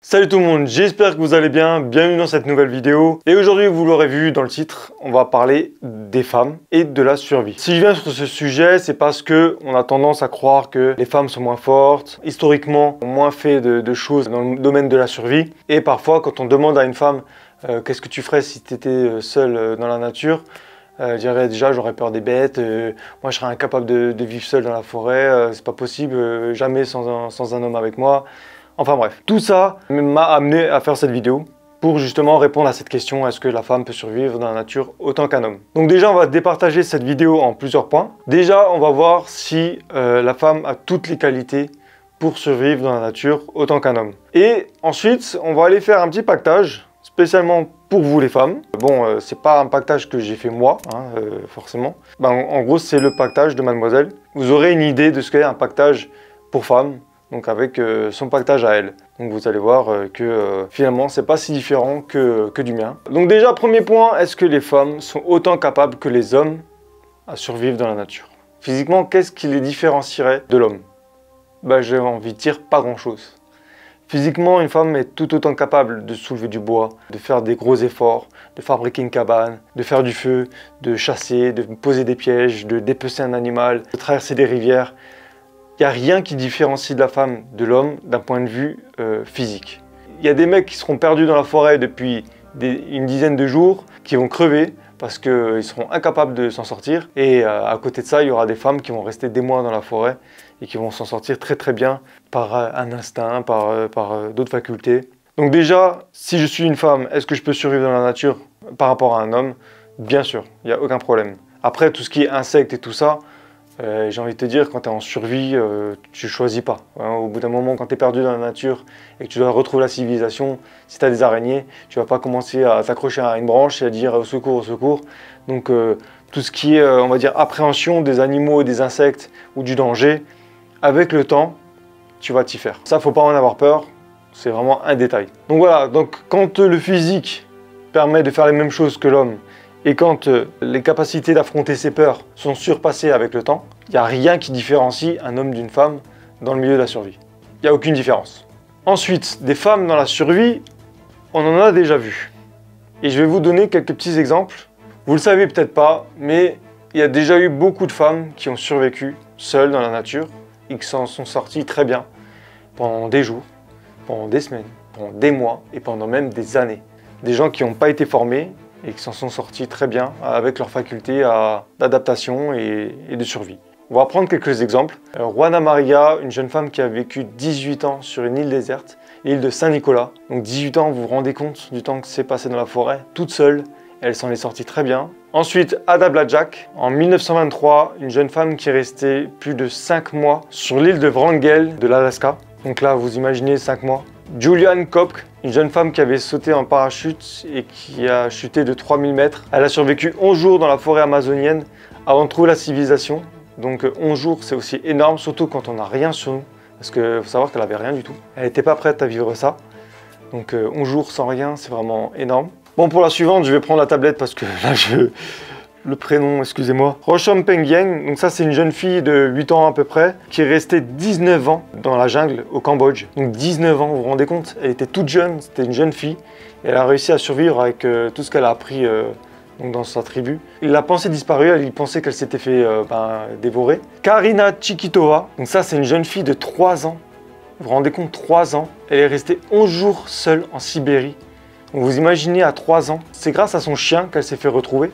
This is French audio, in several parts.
Salut tout le monde, j'espère que vous allez bien, bienvenue dans cette nouvelle vidéo. Et aujourd'hui, vous l'aurez vu dans le titre, on va parler des femmes et de la survie. Si je viens sur ce sujet, c'est parce que on a tendance à croire que les femmes sont moins fortes, historiquement, ont moins fait de choses dans le domaine de la survie. Et parfois, quand on demande à une femme qu'est-ce que tu ferais si tu étais seule dans la nature, je dirais déjà j'aurais peur des bêtes, moi je serais incapable de vivre seule dans la forêt, c'est pas possible, jamais sans un homme avec moi. Enfin bref, tout ça m'a amené à faire cette vidéo pour justement répondre à cette question, est-ce que la femme peut survivre dans la nature autant qu'un homme? Donc déjà on va départager cette vidéo en plusieurs points. Déjà on va voir si la femme a toutes les qualités pour survivre dans la nature autant qu'un homme. Et ensuite on va aller faire un petit pactage spécialement pour vous les femmes. Bon, c'est pas un pactage que j'ai fait moi, forcément. En gros c'est le pactage de Mademoiselle. Vous aurez une idée de ce qu'est un pactage pour femmes. Donc avec son pactage à elle. Donc vous allez voir que finalement c'est pas si différent que du mien. Donc déjà premier point, est-ce que les femmes sont autant capables que les hommes à survivre dans la nature? Physiquement, qu'est-ce qui les différencierait de l'homme? J'ai envie de dire pas grand chose. Physiquement, une femme est tout autant capable de soulever du bois, de faire des gros efforts, de fabriquer une cabane, de faire du feu, de chasser, de poser des pièges, de dépecer un animal, de traverser des rivières. Il n'y a rien qui différencie de la femme de l'homme d'un point de vue physique. Il y a des mecs qui seront perdus dans la forêt depuis une dizaine de jours, qui vont crever parce qu'ils seront incapables de s'en sortir. Et à côté de ça, il y aura des femmes qui vont rester des mois dans la forêt et qui vont s'en sortir très très bien par un instinct, par d'autres facultés. Donc déjà, si je suis une femme, est-ce que je peux survivre dans la nature par rapport à un homme? Bien sûr, il n'y a aucun problème. Après, tout ce qui est insectes et tout ça, j'ai envie de te dire, quand tu es en survie, tu choisis pas. Au bout d'un moment, quand tu es perdu dans la nature et que tu dois retrouver la civilisation, si tu as des araignées, tu vas pas commencer à t'accrocher à une branche et à dire au secours, au secours. Donc tout ce qui est, on va dire, appréhension des animaux, des insectes ou du danger, avec le temps, tu vas t'y faire. Ça, faut pas en avoir peur, c'est vraiment un détail. Donc voilà, donc quand le physique permet de faire les mêmes choses que l'homme, et quand les capacités d'affronter ses peurs sont surpassées avec le temps, il n'y a rien qui différencie un homme d'une femme dans le milieu de la survie. Il n'y a aucune différence. Ensuite, des femmes dans la survie, on en a déjà vu. Et je vais vous donner quelques petits exemples. Vous le savez peut-être pas, mais il y a déjà eu beaucoup de femmes qui ont survécu seules dans la nature et qui s'en sont sorties très bien pendant des jours, pendant des semaines, pendant des mois et pendant même des années. Des gens qui n'ont pas été formés et qui s'en sont sortis très bien avec leur faculté d'adaptation et de survie. On va prendre quelques exemples. Juana Maria, une jeune femme qui a vécu 18 ans sur une île déserte, l'île de Saint-Nicolas. Donc 18 ans, vous vous rendez compte du temps que c'est passé dans la forêt, toute seule. Elle s'en est sortie très bien. Ensuite, Ada Blajak, en 1923, une jeune femme qui est restée plus de 5 mois sur l'île de Wrangell de l'Alaska. Donc là, vous imaginez 5 mois. Julianne Kopk, une jeune femme qui avait sauté en parachute et qui a chuté de 3000 mètres. Elle a survécu 11 jours dans la forêt amazonienne avant de trouver la civilisation. Donc 11 jours, c'est aussi énorme, surtout quand on n'a rien sur nous. Parce qu'il faut savoir qu'elle n'avait rien du tout. Elle n'était pas prête à vivre ça. Donc 11 jours sans rien, c'est vraiment énorme. Bon, pour la suivante, je vais prendre la tablette parce que là, le prénom, excusez-moi. Rochom Pengyeng, donc ça c'est une jeune fille de 8 ans à peu près, qui est restée 19 ans dans la jungle au Cambodge. Donc 19 ans, vous vous rendez compte? Elle était toute jeune, c'était une jeune fille. Et elle a réussi à survivre avec tout ce qu'elle a appris donc dans sa tribu. La pensée disparue, elle pensait qu'elle s'était fait dévorer. Karina Chikitova, donc ça c'est une jeune fille de 3 ans. Vous vous rendez compte, 3 ans. Elle est restée 11 jours seule en Sibérie. Donc vous imaginez à 3 ans, c'est grâce à son chien qu'elle s'est fait retrouver.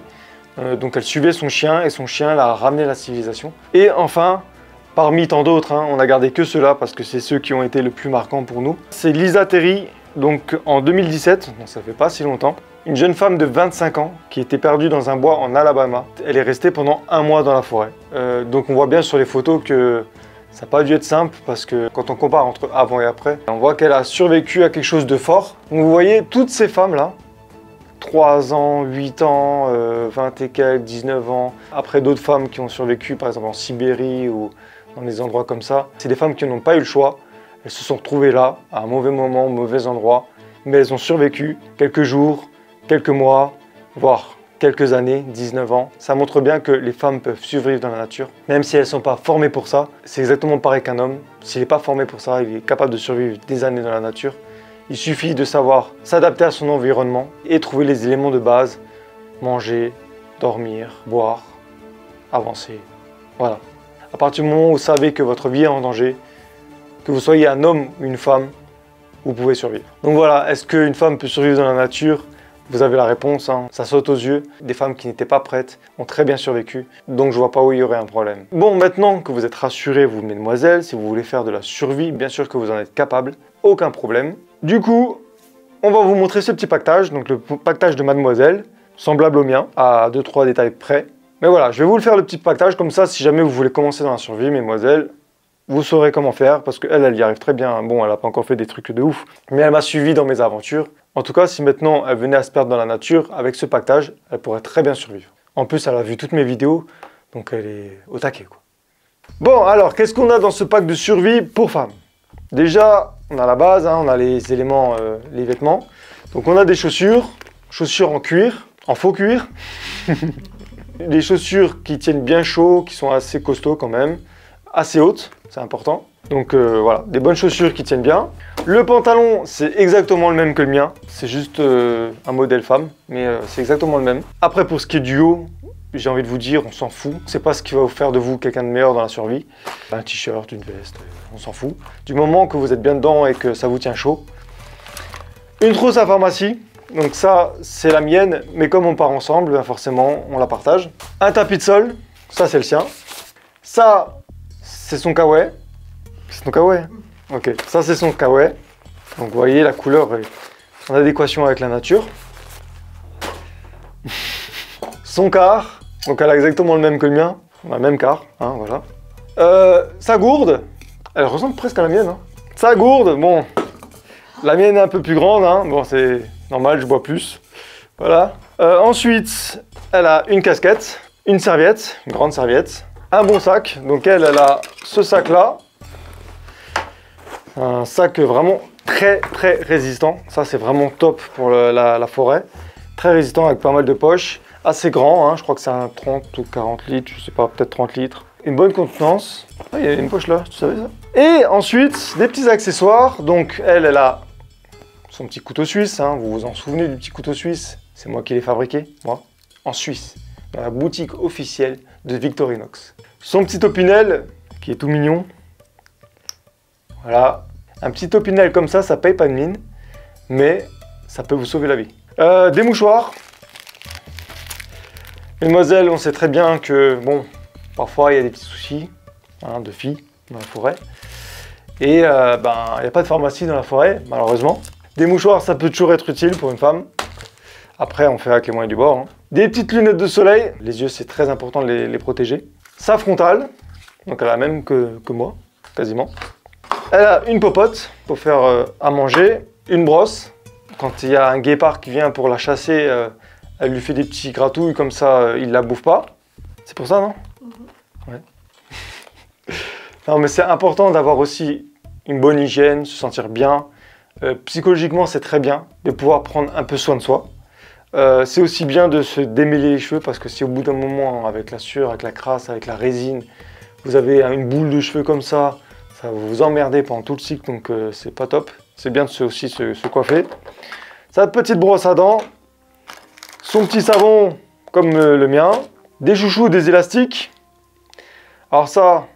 Donc elle suivait son chien et son chien l'a ramené à la civilisation. Et enfin, parmi tant d'autres, on n'a gardé que ceux-là parce que c'est ceux qui ont été le plus marquants pour nous. C'est Lisa Terry, donc en 2017, donc ça fait pas si longtemps. Une jeune femme de 25 ans qui était perdue dans un bois en Alabama. Elle est restée pendant 1 mois dans la forêt. Donc on voit bien sur les photos que ça n'a pas dû être simple parce que quand on compare entre avant et après, on voit qu'elle a survécu à quelque chose de fort. Donc vous voyez toutes ces femmes-là, 3 ans, 8 ans, 20 et quelques, 19 ans. Après d'autres femmes qui ont survécu, par exemple en Sibérie ou dans des endroits comme ça. C'est des femmes qui n'ont pas eu le choix. Elles se sont retrouvées là, à un mauvais moment, au mauvais endroit. Mais elles ont survécu quelques jours, quelques mois, voire quelques années, 19 ans. Ça montre bien que les femmes peuvent survivre dans la nature. Même si elles ne sont pas formées pour ça, c'est exactement pareil qu'un homme. S'il n'est pas formé pour ça, il est capable de survivre des années dans la nature. Il suffit de savoir s'adapter à son environnement et trouver les éléments de base. Manger, dormir, boire, avancer. Voilà. À partir du moment où vous savez que votre vie est en danger, que vous soyez un homme ou une femme, vous pouvez survivre. Donc voilà, est-ce qu'une femme peut survivre dans la nature? Vous avez la réponse, hein. Ça saute aux yeux. Des femmes qui n'étaient pas prêtes ont très bien survécu, donc je vois pas où il y aurait un problème. Bon, maintenant que vous êtes rassurés, vous mesdemoiselles, si vous voulez faire de la survie, bien sûr que vous en êtes capable, aucun problème. Du coup, on va vous montrer ce petit pactage, donc le pactage de mademoiselle, semblable au mien, à 2-3 détails près. Mais voilà, je vais vous le faire le petit pactage, comme ça, si jamais vous voulez commencer dans la survie, mesdemoiselles, vous saurez comment faire, parce qu'elle, elle y arrive très bien. Bon, elle n'a pas encore fait des trucs de ouf, mais elle m'a suivi dans mes aventures. En tout cas, si maintenant elle venait à se perdre dans la nature, avec ce pactage, elle pourrait très bien survivre. En plus, elle a vu toutes mes vidéos, donc elle est au taquet, quoi. Bon, alors, qu'est-ce qu'on a dans ce pack de survie pour femmes? Déjà, on a la base, hein, on a les éléments, les vêtements. Donc on a des chaussures en cuir, en faux cuir. Des chaussures qui tiennent bien chaud, qui sont assez costauds quand même, assez hautes, c'est important. Donc voilà, des bonnes chaussures qui tiennent bien. Le pantalon, c'est exactement le même que le mien. C'est juste un modèle femme, mais c'est exactement le même. Après, pour ce qui est du haut, j'ai envie de vous dire, on s'en fout. C'est pas ce qui va vous faire de vous quelqu'un de meilleur dans la survie. Un t-shirt, une veste, on s'en fout. Du moment que vous êtes bien dedans et que ça vous tient chaud. Une trousse à pharmacie. Donc ça, c'est la mienne, mais comme on part ensemble, ben forcément, on la partage. Un tapis de sol, ça c'est le sien. Ça, c'est son kawaii. C'est ton kawaii? Ok, ça c'est son kawaii. Donc vous voyez, la couleur est en adéquation avec la nature. Son car, donc elle a exactement le même que le mien. On a le même car, hein, voilà. Sa gourde, elle ressemble presque à la mienne. Hein. Sa gourde, bon, la mienne est un peu plus grande, hein. Bon c'est normal, je bois plus. Voilà. Ensuite, elle a une casquette, une serviette, une grande serviette, un bon sac. Donc elle a ce sac-là. Un sac vraiment très résistant. Ça, c'est vraiment top pour la forêt. Très résistant avec pas mal de poches. Assez grand, hein. Je crois que c'est un 30 ou 40 litres, je sais pas, peut-être 30 litres. Une bonne contenance. Ah, il y a une poche là, tu savais ça? Et ensuite, des petits accessoires. Donc elle a son petit couteau suisse, hein. Vous vous en souvenez du petit couteau suisse? C'est moi qui l'ai fabriqué, moi, en Suisse, dans la boutique officielle de Victorinox. Son petit opinel, qui est tout mignon. Voilà, un petit opinel comme ça paye pas de mine, mais ça peut vous sauver la vie. Des mouchoirs. Mesdemoiselles, on sait très bien que, bon, parfois il y a des petits soucis, hein, de filles dans la forêt. Et il n'y a pas de pharmacie dans la forêt, malheureusement. Des mouchoirs, ça peut toujours être utile pour une femme. Après, on fait avec les moyens du bord. Hein. Des petites lunettes de soleil. Les yeux, c'est très important de les protéger. Sa frontale, donc elle a la même que moi, quasiment. Elle a une popote pour faire à manger, une brosse. Quand il y a un guépard qui vient pour la chasser, elle lui fait des petits gratouilles, comme ça, il la bouffe pas. C'est pour ça, non? Ouais. Non, mais c'est important d'avoir aussi une bonne hygiène, se sentir bien. Psychologiquement, c'est très bien de pouvoir prendre un peu soin de soi. C'est aussi bien de se démêler les cheveux, parce que si au bout d'un moment, avec la sueur, avec la crasse, avec la résine, vous avez une boule de cheveux comme ça va vous emmerder pendant tout le cycle, donc c'est pas top. C'est bien de aussi se coiffer. Sa petite brosse à dents, son petit savon comme le mien, des chouchous, des élastiques. Alors ça,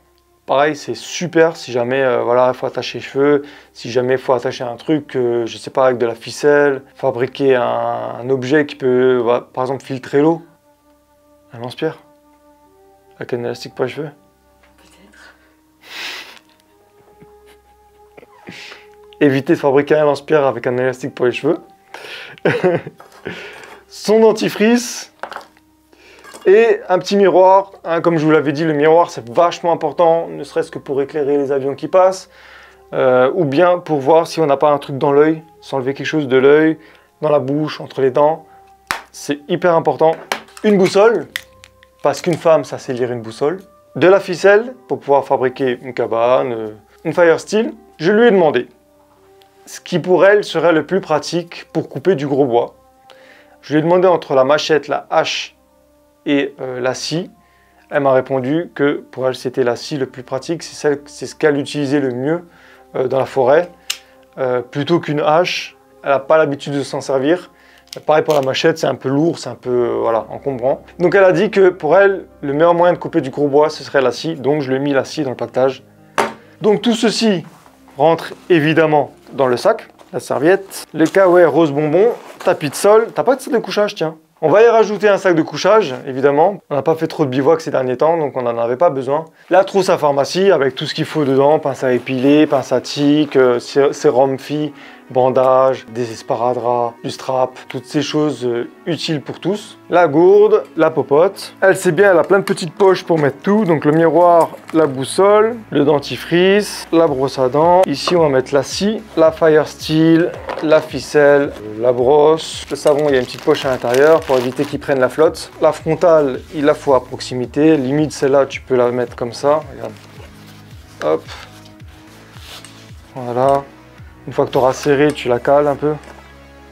pareil, c'est super si jamais voilà, il faut attacher les cheveux, si jamais il faut attacher un truc, je sais pas, avec de la ficelle, fabriquer un objet qui peut, par exemple, filtrer l'eau. Un lance-pierre avec un élastique pour les cheveux. Éviter de fabriquer un lance-pierre avec un élastique pour les cheveux. Son dentifrice. Et un petit miroir. Hein, comme je vous l'avais dit, le miroir c'est vachement important, ne serait-ce que pour éclairer les avions qui passent. Ou bien pour voir si on n'a pas un truc dans l'œil, s'enlever quelque chose de l'œil, dans la bouche, entre les dents. C'est hyper important. Une boussole, parce qu'une femme, ça sait lire une boussole. De la ficelle, pour pouvoir fabriquer une cabane, une fire steel. Je lui ai demandé ce qui pour elle serait le plus pratique pour couper du gros bois. Je lui ai demandé entre la machette, la hache et la scie. Elle m'a répondu que pour elle c'était la scie le plus pratique, c'est ce qu'elle utilisait le mieux dans la forêt. plutôt qu'une hache. Elle n'a pas l'habitude de s'en servir. Pareil pour la machette, c'est un peu lourd, c'est un peu voilà, encombrant. Donc elle a dit que pour elle, le meilleur moyen de couper du gros bois, ce serait la scie. Donc je lui ai mis la scie dans le pactage. Donc tout ceci rentre évidemment dans le sac. La serviette, le kawaii rose bonbon, tapis de sol. T'as pas de sac de couchage, tiens. On va y rajouter un sac de couchage, évidemment. On n'a pas fait trop de bivouac ces derniers temps, donc on n'en avait pas besoin. La trousse à pharmacie avec tout ce qu'il faut dedans, pince à épiler, pince à tic, sérum phi, bandage, des esparadraps, du strap, toutes ces choses utiles pour tous. La gourde, la popote. Elle sait bien, elle a plein de petites poches pour mettre tout. Donc le miroir, la boussole, le dentifrice, la brosse à dents. Ici on va mettre la scie, la fire steel, la ficelle, la brosse. Le savon, il y a une petite poche à l'intérieur pour éviter qu'il prenne la flotte. La frontale, il la faut à proximité. Limite celle-là, tu peux la mettre comme ça. Regarde. Hop. Voilà. Une fois que tu auras serré, tu la cales un peu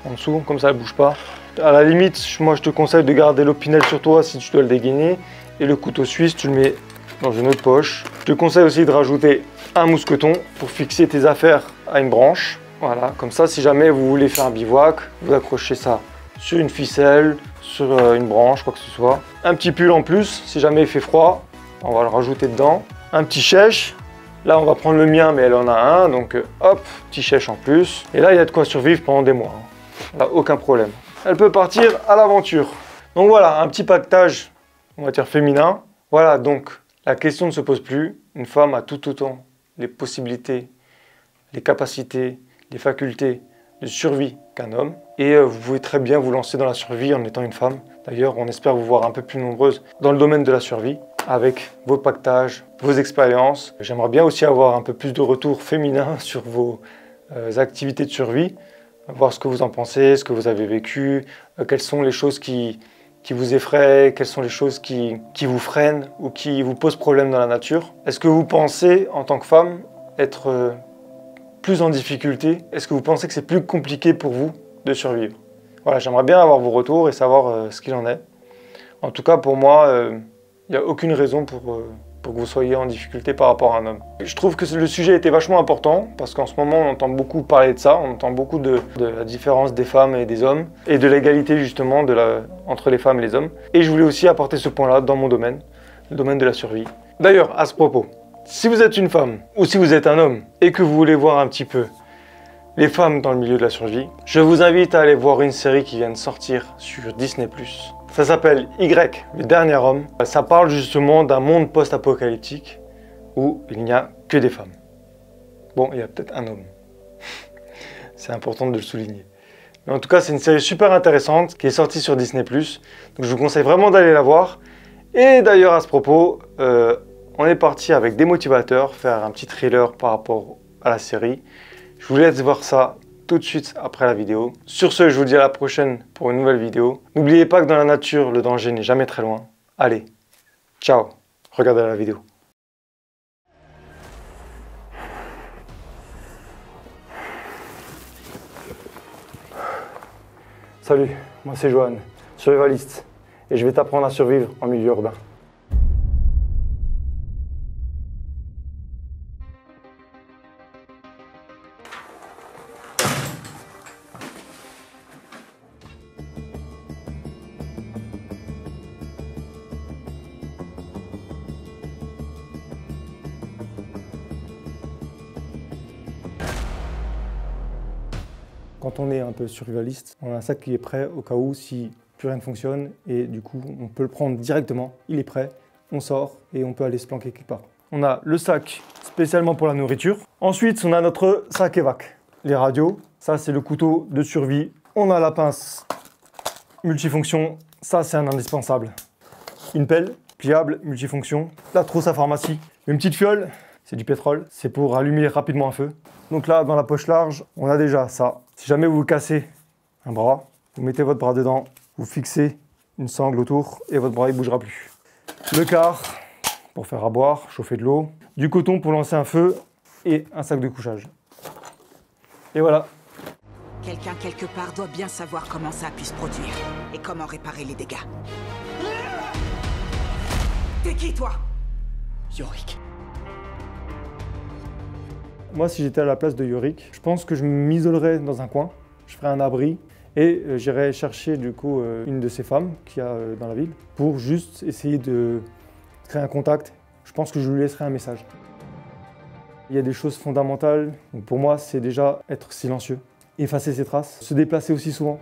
en dessous, comme ça elle ne bouge pas. À la limite, moi je te conseille de garder l'opinel sur toi si tu dois le dégainer. Et le couteau suisse, tu le mets dans une autre poche. Je te conseille aussi de rajouter un mousqueton pour fixer tes affaires à une branche. Voilà, comme ça si jamais vous voulez faire un bivouac, vous accrochez ça sur une ficelle, sur une branche, quoi que ce soit. Un petit pull en plus, si jamais il fait froid, on va le rajouter dedans. Un petit chèche. Là, on va prendre le mien, mais elle en a un, donc hop, petit chèche en plus. Et là, il y a de quoi survivre pendant des mois. Là, aucun problème. Elle peut partir à l'aventure. Donc voilà, un petit pactage, on va dire féminin. Voilà, donc la question ne se pose plus. Une femme a tout autant les possibilités, les capacités, les facultés de survie qu'un homme. Et vous pouvez très bien vous lancer dans la survie en étant une femme. D'ailleurs, on espère vous voir un peu plus nombreuses dans le domaine de la survie, avec vos pactages, vos expériences. J'aimerais bien aussi avoir un peu plus de retours féminins sur vos activités de survie, voir ce que vous en pensez, ce que vous avez vécu, quelles sont les choses qui vous effraient, quelles sont les choses qui vous freinent ou qui vous posent problème dans la nature. Est-ce que vous pensez, en tant que femme, être plus en difficulté? Est-ce que vous pensez que c'est plus compliqué pour vous de survivre? Voilà, j'aimerais bien avoir vos retours et savoir ce qu'il en est. En tout cas, pour moi, il n'y a aucune raison pour que vous soyez en difficulté par rapport à un homme. Je trouve que le sujet était vachement important parce qu'en ce moment on entend beaucoup parler de ça, on entend beaucoup de la différence des femmes et des hommes et de l'égalité justement entre les femmes et les hommes. Et je voulais aussi apporter ce point-là dans mon domaine, le domaine de la survie. D'ailleurs, à ce propos, si vous êtes une femme ou si vous êtes un homme et que vous voulez voir un petit peu les femmes dans le milieu de la survie, je vous invite à aller voir une série qui vient de sortir sur Disney+. Ça s'appelle Y, le dernier homme. Ça parle justement d'un monde post-apocalyptique où il n'y a que des femmes. Bon, il y a peut-être un homme. C'est important de le souligner. Mais en tout cas, c'est une série super intéressante qui est sortie sur Disney+. Donc je vous conseille vraiment d'aller la voir. Et d'ailleurs, à ce propos, on est parti avec des motivateurs faire un petit thriller par rapport à la série. Je vous laisse voir ça tout de suite après la vidéo. Sur ce, je vous dis à la prochaine pour une nouvelle vidéo. N'oubliez pas que dans la nature, le danger n'est jamais très loin. Allez, ciao, regardez la vidéo. Salut, moi c'est Johan, survivaliste, et je vais t'apprendre à survivre en milieu urbain. Quand on est un peu survivaliste, on a un sac qui est prêt au cas où si plus rien ne fonctionne et du coup on peut le prendre directement, il est prêt, on sort et on peut aller se planquer quelque part. On a le sac spécialement pour la nourriture. Ensuite on a notre sac évac, les radios, ça c'est le couteau de survie. On a la pince multifonction, ça c'est un indispensable. Une pelle pliable multifonction, la trousse à pharmacie, une petite fiole, c'est du pétrole, c'est pour allumer rapidement un feu. Donc là, dans la poche large, on a déjà ça. Si jamais vous cassez un bras, vous mettez votre bras dedans, vous fixez une sangle autour et votre bras ne bougera plus. Le quart pour faire à boire, chauffer de l'eau, du coton pour lancer un feu et un sac de couchage. Et voilà. Quelqu'un quelque part doit bien savoir comment ça a pu se produire et comment réparer les dégâts. T'es qui, toi? Yorick. Moi, si j'étais à la place de Yorick, je pense que je m'isolerais dans un coin, je ferais un abri et j'irais chercher du coup une de ces femmes qu'il y a dans la ville pour juste essayer de créer un contact. Je pense que je lui laisserai un message. Il y a des choses fondamentales. Donc pour moi, c'est déjà être silencieux, effacer ses traces, se déplacer aussi souvent.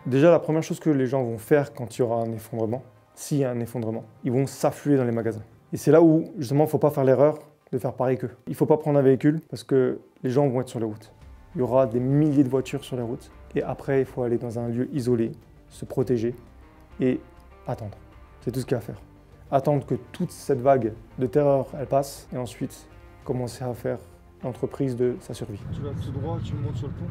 Déjà, la première chose que les gens vont faire quand il y aura un effondrement, s'il y a un effondrement, ils vont s'affluer dans les magasins. Et c'est là où, justement, il ne faut pas faire l'erreur de faire pareil qu'eux. Il ne faut pas prendre un véhicule parce que les gens vont être sur les routes. Il y aura des milliers de voitures sur les routes. Et après, il faut aller dans un lieu isolé, se protéger et attendre. C'est tout ce qu'il y a à faire. Attendre que toute cette vague de terreur, elle passe et ensuite commencer à faire l'entreprise de sa survie. Tu vas tout droit, tu montes sur le pont.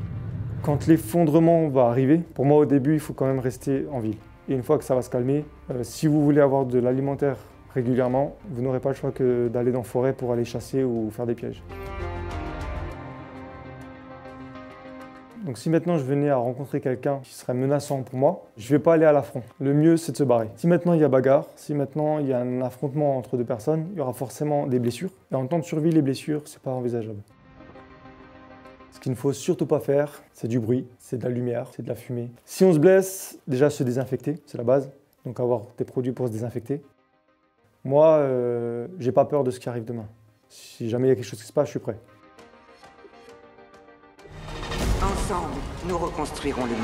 Quand l'effondrement va arriver, pour moi au début, il faut quand même rester en ville. Et une fois que ça va se calmer, si vous voulez avoir de l'alimentaire régulièrement, vous n'aurez pas le choix que d'aller dans la forêt pour aller chasser ou faire des pièges. Donc si maintenant je venais à rencontrer quelqu'un qui serait menaçant pour moi, je ne vais pas aller à l'affront. Le mieux, c'est de se barrer. Si maintenant il y a bagarre, si maintenant il y a un affrontement entre deux personnes, il y aura forcément des blessures. Et en temps de survie, les blessures, c'est pas envisageable. Ce qu'il ne faut surtout pas faire, c'est du bruit, c'est de la lumière, c'est de la fumée. Si on se blesse, déjà se désinfecter, c'est la base. Donc avoir des produits pour se désinfecter. Moi, j'ai pas peur de ce qui arrive demain. Si jamais il y a quelque chose qui se passe, je suis prêt. Ensemble, nous reconstruirons le monde.